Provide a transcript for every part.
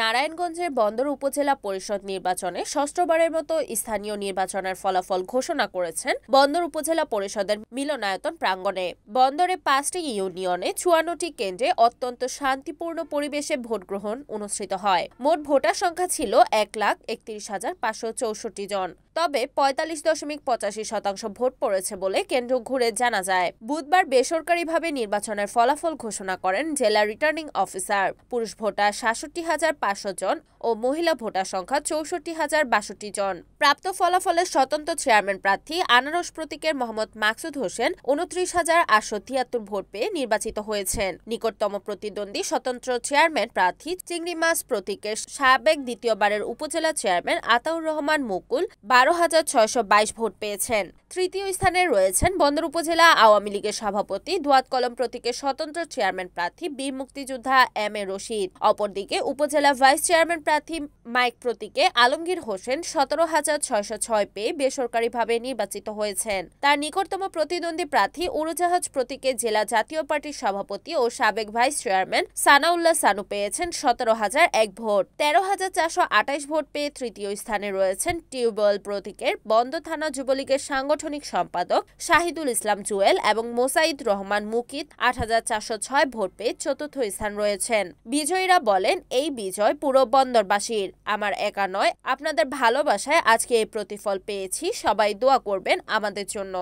নারায়ণগঞ্জের বন্দর উপজেলা পরিষদ নির্বাচনে ষষ্ঠবারের মতো স্থানীয় নির্বাচনের ফলাফল ঘোষণা করেছেন বন্দর উপজেলা পরিষদের মিলনায়তন প্রাঙ্গণে। বন্দরে 5টি ইউনিয়নে 54টি কেন্দ্রে অত্যন্ত শান্তিপূর্ণ পরিবেশে ভোট গ্রহণ অনুষ্ঠিত হয়। মোট ভোটার সংখ্যা ছিল 1,31,564 জন। তবে 45.85% ভোট পড়েছে বলে কেন্দ্র ঘুরে জানা যায়। বুধবার বেসরকারিভাবে নির্বাচনের ফলাফল ঘোষণা করেন জেলা রিটার্নিং অফিসার। পুরুষ ভোটার 66,500 জন ও মহিলা ভোটার সংখ্যা 64,062 জন। প্রাপ্ত ফলাফলের স্বতন্ত্র চেয়ারম্যান প্রার্থী আনারস প্রতীকের মোহাম্মদ মাকসুদ হোসেন 29,873 ভোট পেয়ে নির্বাচিত হয়েছেন। নিকটতম প্রতিদ্বন্দ্বী স্বতন্ত্র চেয়ারম্যান প্রার্থী চিংড়ি মাছ প্রতীকের সাবেক দ্বিতীয়বারের উপজেলা চেয়ারম্যান আতাউর রহমান মুকুল 12,622 ভোট পেয়েছেন। তৃতীয় স্থানে রয়েছেন বন্দর উপজেলা আওয়ামী লীগের সভাপতি দুয়াত কলম প্রতীকের স্বতন্ত্র চেয়ারম্যান প্রার্থী বীর মুক্তিযোদ্ধা এম এ রশিদ। অপরদিকে উপজেলা ভাইস চেয়ারম্যান প্রার্থী মাইক প্রতীকে আলমগীর হোসেন 17,606 পেয়ে বেসরকারিভাবে নির্বাচিত হয়েছেন। তার নিকটতম প্রতিদ্বন্দ্বী প্রার্থী উড়োজাহাজ প্রতীকে জেলা জাতীয় পার্টির সভাপতি ও সাবেক ভাইস চেয়ারম্যান সানাউল্লাহ সানু পেয়েছেন 17,001 ভোট। 13,428 ভোট পেয়ে তৃতীয় স্থানে রয়েছেন টিউবওয়েল প্রতীকের বন্দর থানা যুবলীগের সাংগঠনিক সম্পাদক শাহিদুল ইসলাম জুয়েল এবং মোসাইদ রহমান মুকিত 8,406 ভোট পেয়ে চতুর্থ স্থান রয়েছেন। বিজয়ীরা বলেন, এই বিজয় পুরো বন্দরবাসীর, আমার একা নয়, আপনাদের ভালোবাসায় আজকে এই প্রতিফল পেয়েছি। সবাই দোয়া করবেন আমাদের জন্য।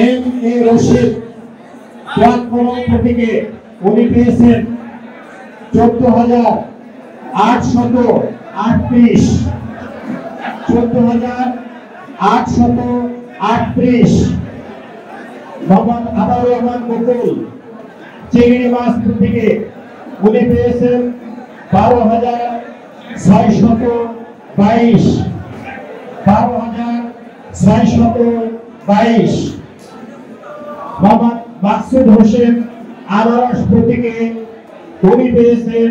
এম এ রশিদ দুয়াত কলম প্রতীকে উনি পেয়েছেন 14,838 14,838। মোহাম্মদ আতাউর রহমান মুকুল চিংড়ি মাছ প্রতীকে উনি পেয়েছেন 12,622 12,622। মোহাম্মদ মাকসুদ হোসেন আনারস প্রতীকে উনি পেয়েছেন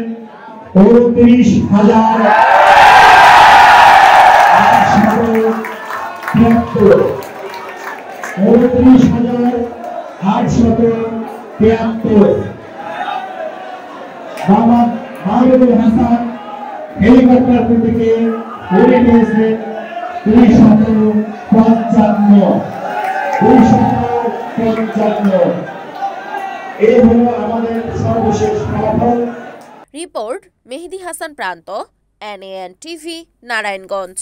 29,873। মোহাম্মদ মাহমুদুল হাসান হেলিকপ্টার প্রতীকে উনি পেয়েছেন 255। এই হলো আমাদের সর্বশেষ ফলাফল। রিপোর্ট মেহেদী হাসান প্রান্ত, NAN TV, নারায়ণগঞ্জ।